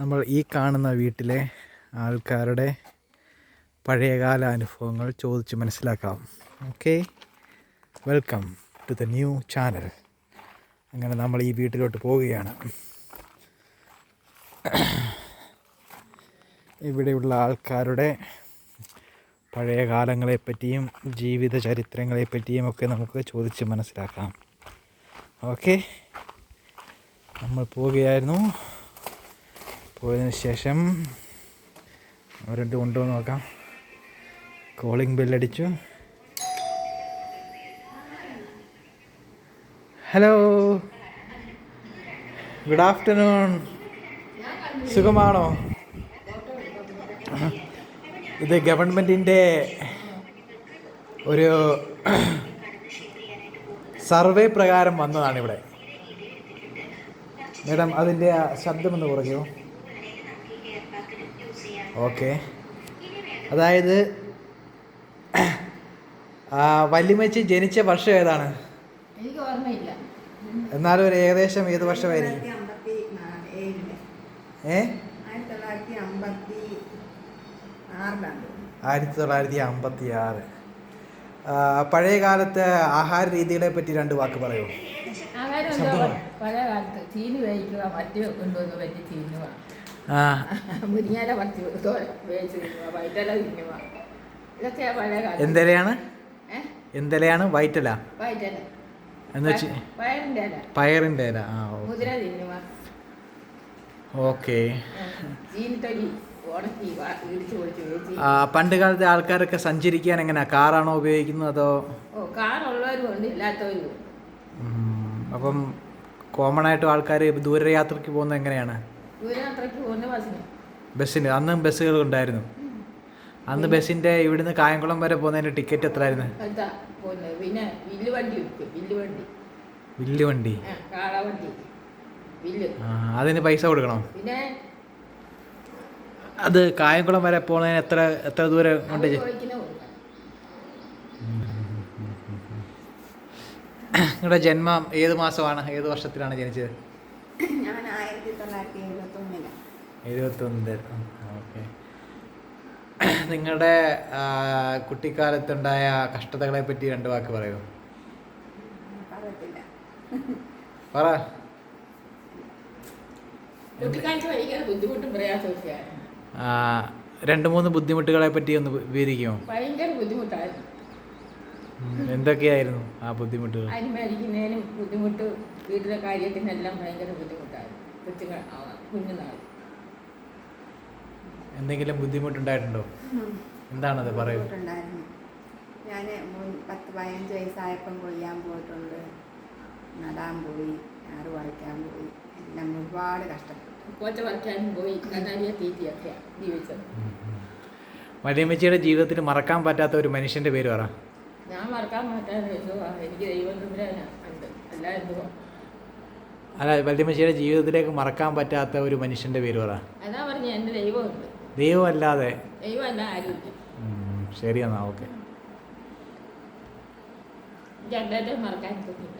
നമ്മൾ ഈ കാണുന്ന വീട്ടിലെ ആൾക്കാരുടെ പഴയകാല അനുഭവങ്ങൾ ചോദിച്ച് മനസ്സിലാക്കാം. Okay, welcome to the new channel. അങ്ങനെ നമ്മൾ ഈ വീട്ടിലോട്ട് പോവുകയാണ്. ഇവിടെയുള്ള ആൾക്കാരുടെ പഴയ കാലങ്ങളെപ്പറ്റിയും ജീവിത ചരിത്രങ്ങളെപ്പറ്റിയും ഒക്കെ നമുക്ക് ചോദിച്ച് മനസ്സിലാക്കാം. ഓക്കെ, നമ്മൾ പോവുകയായിരുന്നു. പോയതിന് ശേഷം അവരെന്ത് കൊണ്ടുവന്ന് നോക്കാം. കോളിംഗ് ബെല്ലടിച്ചു. Hello, good afternoon. സുഖമാണോ? ഇത് ഗവൺമെൻറ്റിൻ്റെ ഒരു സർവേ പ്രകാരം വന്നതാണ് ഇവിടെ. മേഡം, അതിൻ്റെ ശബ്ദമൊന്ന് കുറയ്ക്കുമോ? ഓക്കെ, അതായത് വല്യമ്മച്ചി ജനിച്ച വർഷം ഏതാണ്? എനിക്ക് ഓർമ്മയില്ല. എന്നാലും ഒരു ഏകദേശം ഏത് വർഷമായിരിക്കും? 1956. പഴയ കാലത്തെ ആഹാര രീതികളെ പറ്റി രണ്ട് വാക്ക് പറയൂ. പഴയ കാലത്ത് ചീനി വേവിക്കുക, മറ്റ് കൊണ്ടുവന്ന് പറ്റി തിന്നുക, മുരിങ്ങയില പറിച്ച് വേവിച്ച് തിന്നുക, വൈറ്റല തിന്നുക, ഇതൊക്കെയാ പഴയ കാലം. എന്തിലയാണ്? വൈറ്റല എന്ന് വെച്ച് പയറിൻ്റെ ഇല. മുതിര തിന്നുക. ഓക്കെ. ചീനിത്തൊലി ഉണക്കി ഇടിച്ചു പൊളിച്ച് വേവിച്ച്. പണ്ട് കാലത്തെ ആൾക്കാരൊക്കെ സഞ്ചരിക്കാൻ എങ്ങനെയാ? കാറാണോ ഉപയോഗിക്കുന്നത് അതോ? കാറുള്ളവരും ഉണ്ട്, ഇല്ലാത്തവരും ഉണ്ട്. അപ്പം കോമൺ ആയിട്ട് ആൾക്കാർ ദൂരയാത്രയ്ക്ക് പോകുന്നത് എങ്ങനെയാണ്? ദൂരയാത്രയ്ക്ക് പോകുന്ന ബസ്സിന്. അന്നും ബസ്സുകൾ ഉണ്ടായിരുന്നു. അന്ന് ബസ്സിൻ്റെ ഇവിടുന്ന് കായംകുളം വരെ പോകുന്നതിൻ്റെ ടിക്കറ്റ് എത്രയായിരുന്നു? പിന്നെ വില്ലുവണ്ടി. വില്ലുവണ്ടി, കാളവണ്ടി, വില്ല്. അതിന് പൈസ കൊടുക്കണോ? പിന്നെ അത് കായംകുളം വരെ പോകുന്നതിന് എത്ര ദൂരം കൊണ്ട്? നിങ്ങളുടെ ജന്മം ഏത് മാസമാണ്? ഏത് വർഷത്തിലാണ് ജനിച്ചത്? ഞാൻ 1971. 71. ഓക്കെ. നിങ്ങളുടെ കുട്ടിക്കാലത്തുണ്ടായ കഷ്ടതകളെ പറ്റി രണ്ട് വാക്ക് പറയൂ. പറ. രണ്ട് മൂന്ന് ബുദ്ധിമുട്ടുകളെ പറ്റി ഒന്ന് വിവരിക്കുമോ? ഭയങ്കര ബുദ്ധിമുട്ടായിരുന്നു. എന്തൊക്കെയായിരുന്നു ആ ബുദ്ധിമുട്ടുകൾ? അരിമരിക്കുന്നതിനും ബുദ്ധിമുട്ട്, വീട്ടിലെ കാര്യത്തിനെല്ലാം ഭയങ്കര ബുദ്ധിമുട്ടായിരുന്നു. കുഞ്ഞുനാൾ എന്തെങ്കിലും ബുദ്ധിമുട്ടുണ്ടായിട്ടുണ്ടോ? എന്താണത്, പറയൂ. ഞാൻ 10-15 വയസ്സായപ്പം കൊയ്യാൻ പോയിട്ടുണ്ട്, നടാൻ പോയി, ആറ് പറിക്കാൻ പോയി, എല്ലാം ഒരുപാട് കഷ്ടപ്പെട്ടു. പോച്ച പറിക്കാനും പോയി, കന്നാലിയെ തീറ്റിയൊക്കെ ജീവിച്ചത്. വല്യമ്മച്ചിയുടെ ജീവിതത്തിൽ മറക്കാൻ പറ്റാത്ത ഒരു മനുഷ്യൻ്റെ പേര് പറ. ഞാൻ മറക്കാൻ പറ്റാത്ത എനിക്ക് ദൈവം ഉണ്ട്, അല്ല എന്തുവാ? അല്ല, വല്യമ്മച്ചിയുടെ ജീവിതത്തിലേക്ക് മറക്കാൻ പറ്റാത്ത ഒരു മനുഷ്യൻ്റെ പേര് പറ. അതാ പറഞ്ഞ എൻ്റെ ദൈവമുണ്ട്. ദൈവമല്ലാതെ? ദൈവമല്ല ആരുമില്ല. ശരി, എന്നാ ഓക്കെ. രണ്ടേ മറക്കാൻ പറ്റില്ല.